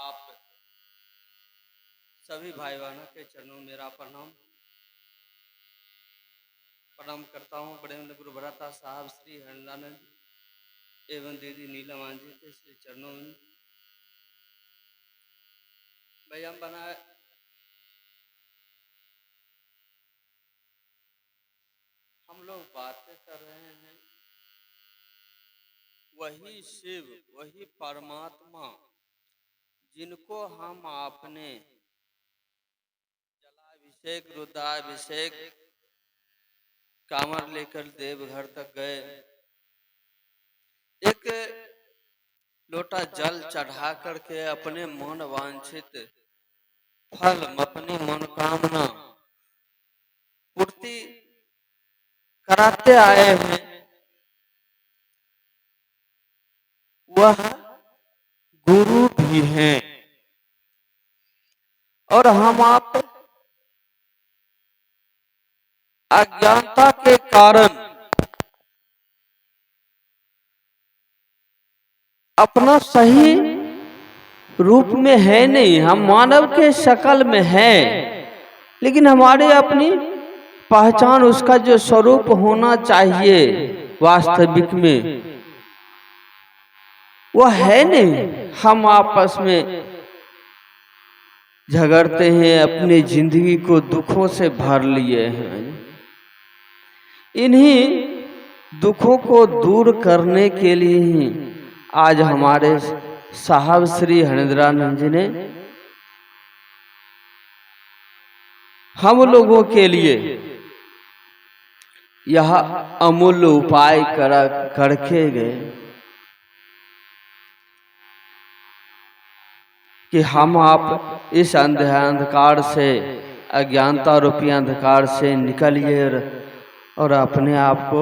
आप सभी भाई बहनों के चरणों में मेरा प्रणाम करता हूँ। बड़े गुरु भराता साहब श्री हरिदानंद एवं दीदी नीलम जी के श्री चरणों में भाई हम लोग बातें कर रहे हैं। वही शिव, वही परमात्मा जिनको हम आपने जलाभिषेक, रुद्राभिषेक, कांवर लेकर देवघर तक गए, एक लोटा जल चढ़ा करके अपने मन वांछित फल, अपनी मनोकामना पूर्ति कराते आए हैं। वह गुरु भी हैं और हम आप अज्ञानता के कारण अपना सही रूप में है नहीं। हम मानव के शकल में हैं, लेकिन हमारे अपनी पहचान, उसका जो स्वरूप होना चाहिए वास्तविक में, वह है नहीं। हम आपस में झगड़ते हैं, अपनी जिंदगी को दुखों से भर लिए हैं। इन्हीं दुखों को दूर करने के लिए ही आज हमारे साहब श्री हरिदानंद जी ने हम लोगों के लिए यह अमूल्य उपाय करके गए कि हम आप इस अंधकार से, अज्ञानता रूपी अंधकार से निकलिए और अपने आप को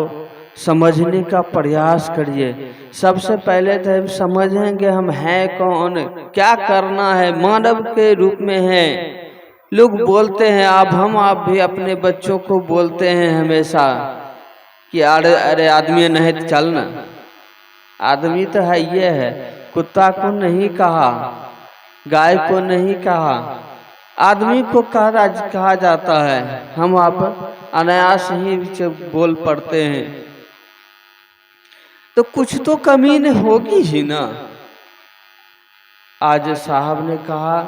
समझने का प्रयास करिए। सबसे पहले तो हम समझेंगे हम हैं कौन, क्या करना है। मानव के रूप में हैं। लोग बोलते हैं, आप भी अपने बच्चों को बोलते हैं हमेशा कि अरे आदमी नहीं तो चलना। आदमी तो है, ये है। कुत्ता को नहीं कहा, गाय को नहीं कहा, आदमी को कहा जाता है। हम आप अनायास ही बोल पड़ते हैं, तो कुछ तो कमी होगी ही ना। आज साहब ने कहा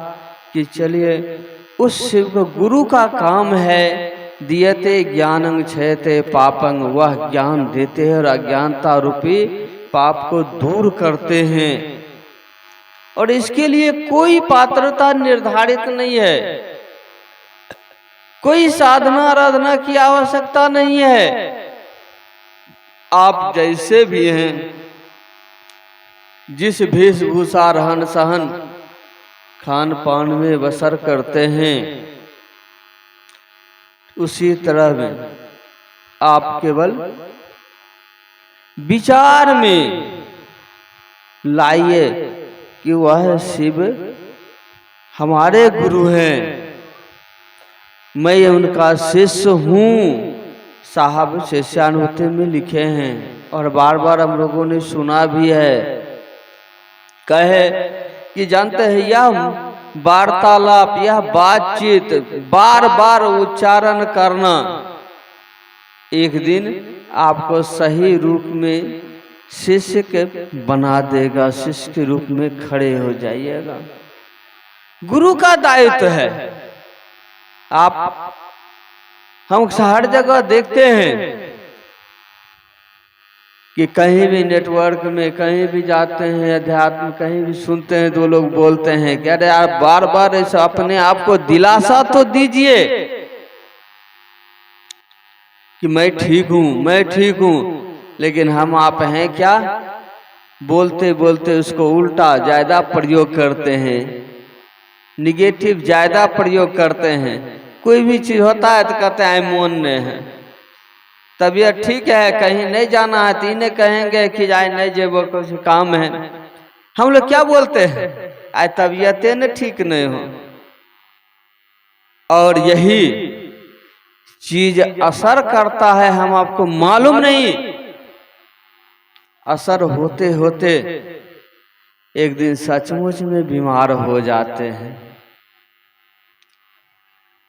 कि चलिए उस शिव को, गुरु का काम है दियते ज्ञानं क्षयते पापं, वह ज्ञान देते हैं और अज्ञानता रूपी पाप को दूर करते हैं। और इसके लिए कोई पात्रता निर्धारित नहीं है, कोई साधना आराधना की आवश्यकता नहीं है। आप जैसे भी हैं, जिस वेशभूषा, रहन सहन, खान पान में बसर करते हैं, उसी तरह में आप केवल विचार में लाइए कि वह शिव हमारे गुरु हैं, मैं उनका शिष्य हूँ। साहब शिष्यानुति में लिखे हैं और बार बार हम लोगों ने सुना भी है। कहे कि जानते हैं, यह वार्तालाप, यह बातचीत, बार बार उच्चारण करना एक दिन आपको सही रूप में शिष्य के बना देगा, शिष्य के रूप में खड़े हो जाइएगा। गुरु का दायित्व है। आप हम हर जगह देखते हैं कि कहीं भी नेटवर्क में, कहीं भी जाते हैं, अध्यात्म कहीं भी सुनते हैं, तो लोग बोलते हैं कि अरे आप बार बार ऐसा अपने आप को दिलासा तो दीजिए कि मैं ठीक हूँ, मैं ठीक हूँ। लेकिन हम आप हैं क्या, बोलते बोलते उसको उल्टा ज्यादा प्रयोग करते हैं, निगेटिव ज्यादा प्रयोग करते हैं। कोई भी चीज होता है तो कहते हैं मौन ने है, तबीयत ठीक है, कहीं नहीं जाना है, तीन कहेंगे कि जाए नहीं जेबो, कुछ काम है। हम लोग क्या बोलते हैं, आज तबीयतें न ठीक नहीं हो। और यही चीज असर करता है, हम आपको मालूम नहीं। असर होते होते एक दिन सचमुच में बीमार हो जाते हैं।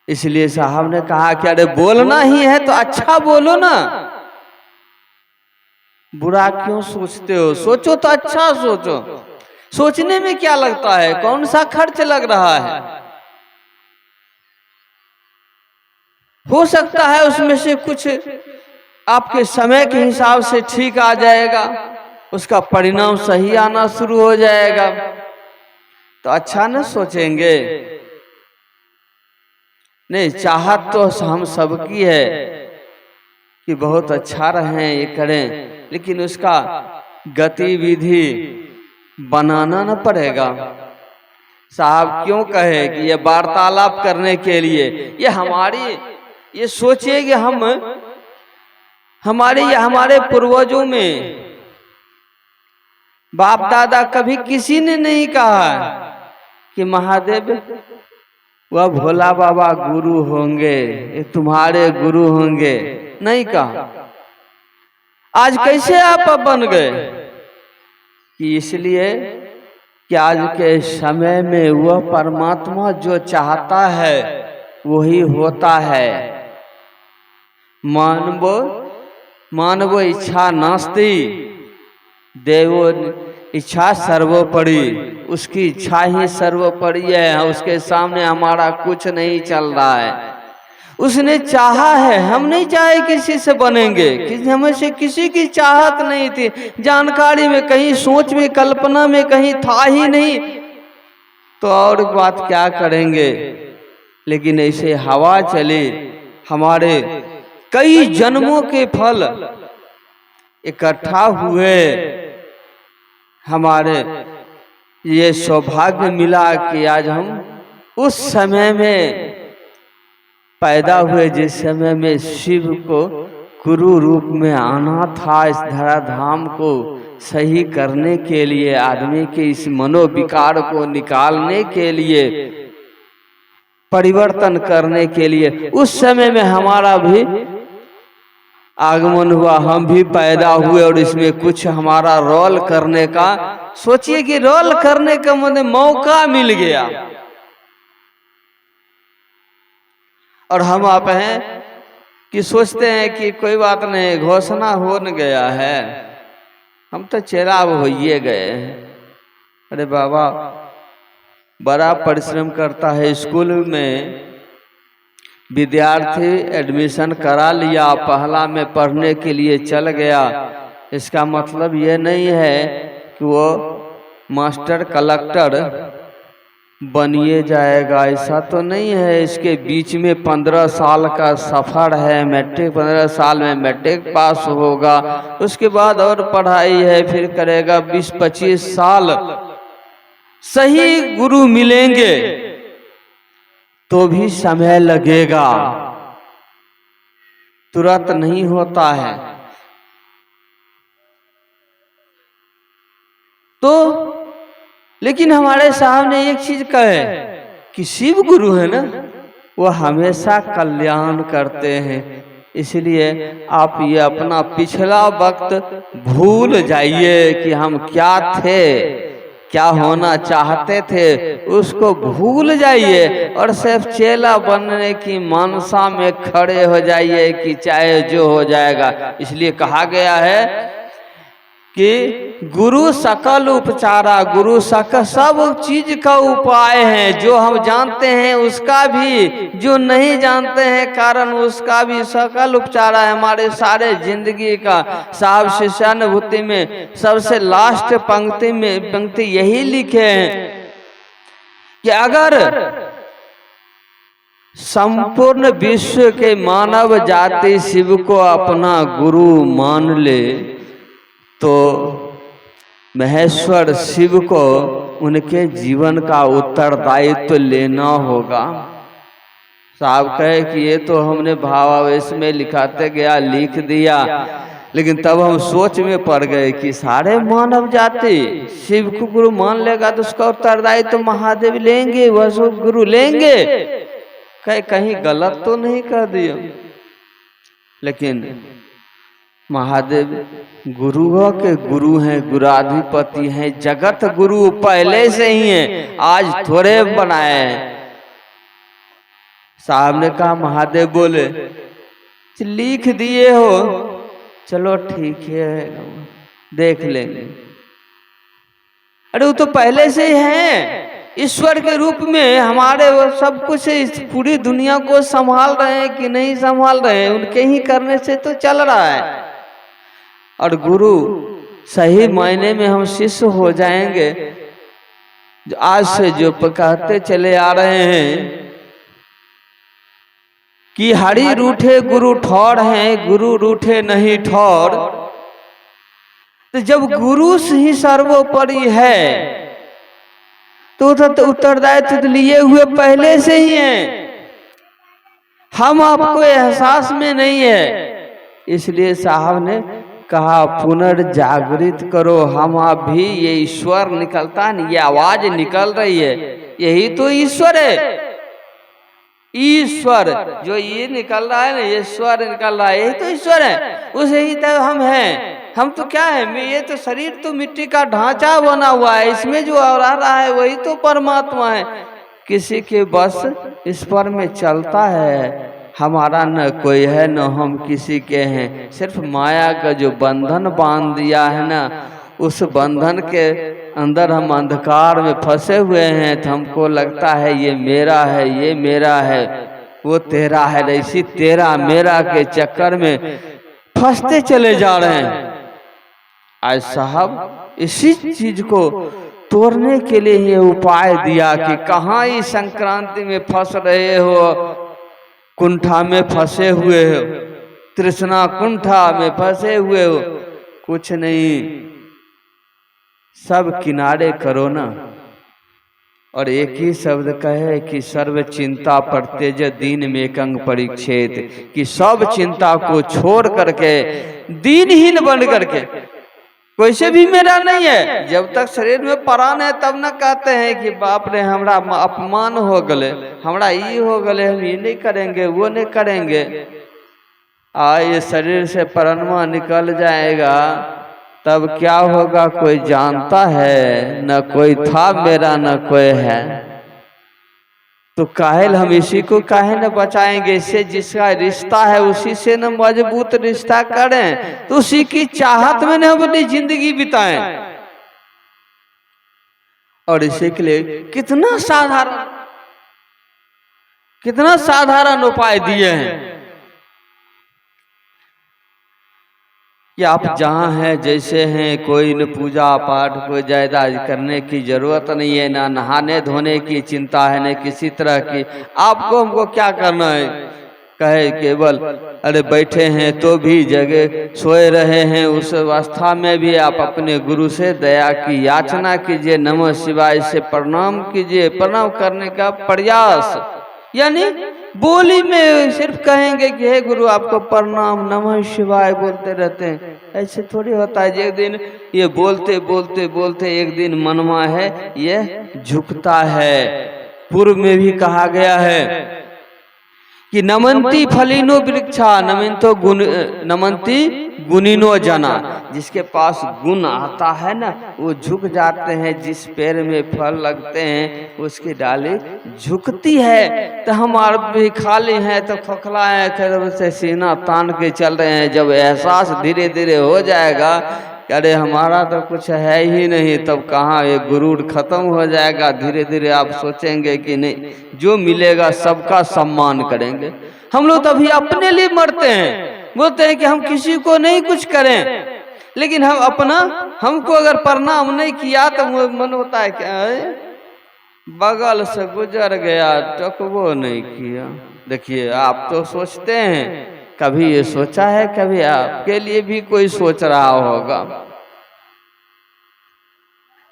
इसलिए साहब ने कहा कि अरे बोलना ही है तो अच्छा बोलो ना, बुरा क्यों सोचते हो, सोचो तो अच्छा सोचो। सोचने में क्या लगता है, कौन सा खर्च लग रहा है। हो सकता है उसमें से कुछ आपके समय के हिसाब से ठीक आ जाएगा, उसका परिणाम सही आना शुरू हो जाएगा, तो अच्छा न सोचेंगे। नहीं, चाहत तो हम सबकी है कि बहुत अच्छा रहें, ये करें, लेकिन उसका गतिविधि बनाना न पड़ेगा। साहब क्यों कहे कि ये वार्तालाप करने के लिए, ये हमारी, ये सोचिए कि हमारे पूर्वजों में बाप दादा कभी किसी ने नहीं कहा कि महादेव वह भोला बाबा गुरु होंगे, ये तुम्हारे गुरु होंगे, नहीं कहा। आज कैसे आप बन गए कि इसलिए कि आज के समय में वह परमात्मा जो चाहता है वही होता है। मानवो इच्छा नास्ति, देवो इच्छा सर्वोपरि। उसकी इच्छा ही सर्वोपरि है, उसके सामने हमारा कुछ नहीं चल रहा है। उसने चाहा है, हम नहीं चाहे किसी से बनेंगे, हमें से किसी की चाहत नहीं थी, जानकारी में कहीं, सोच में, कल्पना में कहीं था ही नहीं, तो और बात क्या करेंगे। लेकिन ऐसे हवा चली, हमारे कई जन्मों के फल इकट्ठा हुए, हमारे ये सौभाग्य मिला कि आज हम उस समय में पैदा हुए जिस समय में शिव को गुरु रूप में आना था, इस धराधाम को सही करने के लिए, आदमी के इस मनोविकार को निकालने के लिए, परिवर्तन करने के लिए। उस समय में हमारा भी आगमन हुआ, हम भी पैदा हुए और इसमें कुछ हमारा रोल करने का, सोचिए कि रोल करने का मुझे मौका मिल गया। और हम आप हैं कि सोचते हैं कि कोई बात नहीं, घोषणा हो न गया है, हम तो चेला हो ही गए हैं। अरे बाबा बड़ा परिश्रम करता है, स्कूल में विद्यार्थी एडमिशन करा लिया, पहला में पढ़ने के लिए चल गया, इसका मतलब ये नहीं है कि वो मास्टर कलेक्टर बनिए जाएगा, ऐसा तो नहीं है। इसके बीच में 15 साल का सफ़र है, मैट्रिक 15 साल में मैट्रिक पास होगा, उसके बाद और पढ़ाई है, फिर करेगा 20-25 साल। सही गुरु मिलेंगे तो भी समय लगेगा, तुरंत नहीं होता है। तो लेकिन हमारे साहब ने एक चीज कहे कि शिव गुरु है ना, वो हमेशा कल्याण करते हैं, इसलिए आप ये अपना पिछला वक्त भूल जाइए कि हम क्या थे, क्या होना चाहते थे, उसको भूल जाइए और सिर्फ चेला बनने की मानसा में खड़े हो जाइए कि चाहे जो हो जाएगा। इसलिए कहा गया है कि गुरु सकल उपचारा, गुरु सकल सब चीज का उपाय है, जो हम जानते हैं उसका भी, जो नहीं जानते हैं कारण उसका भी सकल उपचारा है। हमारे सारे जिंदगी का साहब शिष्यानुभूति में सबसे लास्ट पंक्ति यही लिखे हैं कि अगर संपूर्ण विश्व के मानव जाति शिव को अपना गुरु मान ले तो महेश्वर शिव को उनके जीवन का उत्तरदायित्व लेना होगा। साहब कहे कि ये तो हमने भावावेश में लिखाते गया, लिख दिया, लेकिन तब हम सोच में पड़ गए कि सारे मानव जाति शिव को गुरु मान लेगा तो उसका उत्तरदायित्व तो महादेव लेंगे, वह गुरु लेंगे। कहीं गलत तो नहीं कर दिया। लेकिन महादेव गुरुओं के गुरु हैं, गुराधिपति हैं, जगत गुरु पहले से ही हैं, आज थोड़े बनाए हैं। साहब ने कहा, महादेव बोले लिख दिए हो, चलो ठीक है देख लेंगे। अरे वो तो पहले से ही हैं, ईश्वर के रूप में हमारे, वो सब कुछ इस पूरी दुनिया को संभाल रहे हैं कि नहीं संभाल रहे हैं, उनके ही करने से तो चल रहा है। और गुरु सही मायने में हम शिष्य हो जाएंगे। आज से जो कहते चले आ रहे हैं कि हरि रूठे गुरु ठौर हैं, गुरु रूठे नहीं ठौर, तो जब गुरु ही सर्वोपरि है तो उत्तरदायित्व तो लिए हुए पहले से ही हैं, हम आपको एहसास में नहीं है। इसलिए साहब ने कहा पुनर्जागृत करो, हम आप भी, ये ईश्वर निकलता है, ये आवाज निकल रही है, यही तो ईश्वर है। ईश्वर जो ये निकल रहा है ना, ये स्वर निकल रहा है, यही तो ईश्वर है, उसे ही तो हम हैं। हम तो क्या है, ये तो शरीर तो मिट्टी का ढांचा बना हुआ है, इसमें जो आ रहा है वही तो परमात्मा है। किसी के बस इस पर में चलता है, हमारा न कोई है न हम किसी के हैं। सिर्फ माया का जो बंधन बांध दिया है ना, उस बंधन के अंदर हम अंधकार में फंसे हुए हैं। तो हमको लगता है ये मेरा है, ये मेरा है, वो तेरा है। इसी तेरा मेरा के चक्कर में फंसते चले जा रहे हैं। आज साहब इसी चीज को तोड़ने के लिए ये उपाय दिया कि कहाँ इस संक्रांति में फंस रहे हो, कुंठा में फंसे हुए हो, तृष्णा कुंठा में फंसे हुए हो, कुछ नहीं, सब किनारे करो ना। और एक ही शब्द कहे कि सर्व चिंता परतेज दीन में कंग परीक्षेत, कि सब चिंता को छोड़ करके दीनहीन बन करके, कोई से भी मेरा नहीं है। जब तक शरीर में प्राण है तब न कहते हैं कि बाप रे हमरा अपमान हो गले, हमरा ये हो गले, हम ये नहीं करेंगे, वो नहीं करेंगे। ये शरीर से प्राणवा निकल जाएगा तब क्या होगा कोई जानता है, न कोई था मेरा न कोई है। तो काहेल हम इसी को काहे न बचाएंगे, इससे जिसका रिश्ता है उसी से न मजबूत रिश्ता करें, तो उसी की चाहत में न अपनी जिंदगी बिताएं। और इसी के लिए कितना साधारण उपाय दिए हैं कि आप जहाँ हैं जैसे हैं, कोई न पूजा पाठ कोई ज्यादा करने की जरूरत नहीं है, ना नहाने धोने की चिंता है, न किसी तरह की। आपको हमको क्या करना है, कहे केवल अरे बैठे हैं तो भी जगह सोए रहे हैं, उस अवस्था में भी आप अपने गुरु से दया की याचना कीजिए, नमः शिवाय से प्रणाम कीजिए। प्रणाम करने का प्रयास यानी बोली में सिर्फ कहेंगे कि हे गुरु आपको प्रणाम, नमः शिवाय बोलते रहते हैं, ऐसे थोड़ी होता है। एक दिन ये बोलते बोलते बोलते एक दिन मनमा है ये झुकता है। पूर्व में भी कहा गया है कि नमंती फलिनो वृक्षा नमंती गुणिनो जना, जिसके पास गुण आता है ना वो झुक जाते हैं, जिस पेड़ में फल लगते हैं उसकी डाली झुकती है। तो हम भी खाली हैं तो खोखला है, खैर से सीना तान के चल रहे हैं। जब एहसास धीरे धीरे हो जाएगा अरे हमारा तो कुछ है ही नहीं, तब कहाँ ये गुरूर खत्म हो जाएगा। धीरे धीरे आप सोचेंगे कि नहीं जो मिलेगा सबका सम्मान करेंगे। हम लोग तभी अपने लिए मरते हैं, बोलते हैं कि हम किसी को नहीं कुछ करें, लेकिन हम अपना, हमको अगर प्रणाम नहीं किया तो मन होता है कि बगल से गुजर गया टकबो नहीं किया। देखिए आप तो सोचते हैं, कभी ये सोचा है कभी आपके लिए भी कोई सोच रहा होगा।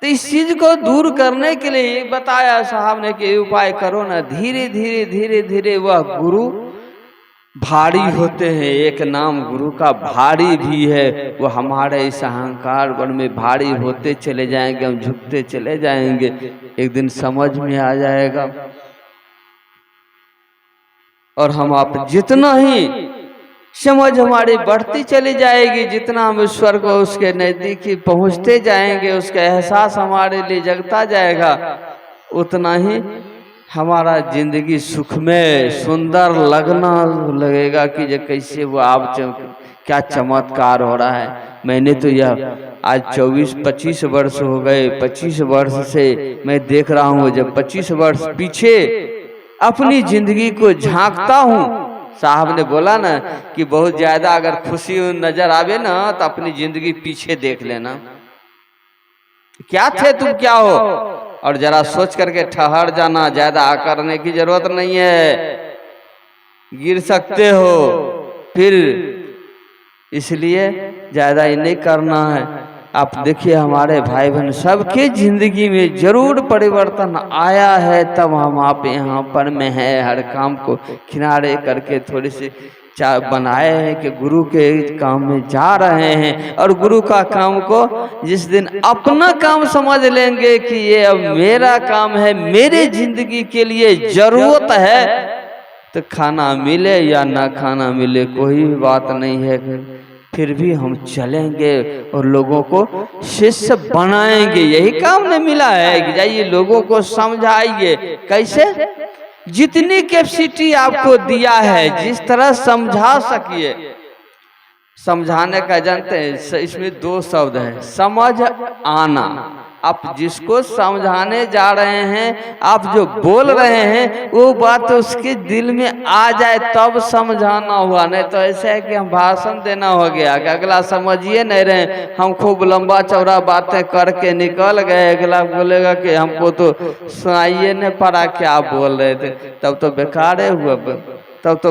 तो इस चीज को दूर करने के लिए बताया साहब ने कि उपाय करो ना। धीरे धीरे धीरे धीरे वह गुरु भारी होते हैं। एक नाम गुरु का भारी भी है, वो हमारे इस अहंकार वन में भारी होते चले जाएंगे, हम झुकते चले जाएंगे, एक दिन समझ में आ जाएगा। और हम आप जितना ही समझ हमारी बढ़ती चली जाएगी। जितना हम ईश्वर को उसके नजदीक ही पहुंचते जाएंगे, उसका एहसास हमारे लिए जगता जाएगा, उतना ही हमारा जिंदगी सुख में सुंदर लगना लगेगा कि ये कैसे वो आप क्या चमत्कार हो रहा है। मैंने तो यह आज 24-25 वर्ष हो गए, 25 वर्ष से मैं देख रहा हूँ। जब 25 वर्ष पीछे अपनी जिंदगी को झांकता हूँ, साहब ने बोला ना कि बहुत ज्यादा अगर खुशी नजर आवे ना तो अपनी जिंदगी पीछे देख लेना, क्या थे तुम क्या हो, और जरा सोच करके ठहर जाना। ज्यादा करने की जरूरत नहीं है, गिर सकते हो फिर, इसलिए ज्यादा ही नहीं करना है। आप देखिए हमारे भाई बहन सबके जिंदगी में जरूर परिवर्तन आया है, तब हम आप यहाँ पर में है। हर काम को किनारे करके थोड़ी सी बनाए हैं कि गुरु के काम में जा रहे हैं, और गुरु का काम को जिस दिन अपना काम समझ लेंगे कि ये अब मेरा काम है, मेरे जिंदगी के लिए जरूरत है, तो खाना मिले या ना खाना मिले कोई बात नहीं है, फिर भी हम चलेंगे और लोगों को शिष्य बनाएंगे। यही काम ने मिला है कि जाइए लोगों को समझाइए। कैसे? जितनी कैपेसिटी आपको दिया है, जिस तरह समझा सकिए। समझाने का जानते हैं, इसमें 2 शब्द है, समझ आना। आप जिसको समझाने जा रहे हैं, आप जो बोल रहे हैं वो बात उसके दिल में आ जाए तब समझाना हुआ। नहीं तो ऐसा है कि हम भाषण देना हो गया कि अगला समझिए नहीं रहे, हम खूब लंबा चौड़ा बातें करके निकल गए, अगला बोलेगा कि हमको तो सुनाइए नहीं पड़ा क्या बोल रहे थे, तब तो बेकार हुआ, तब तो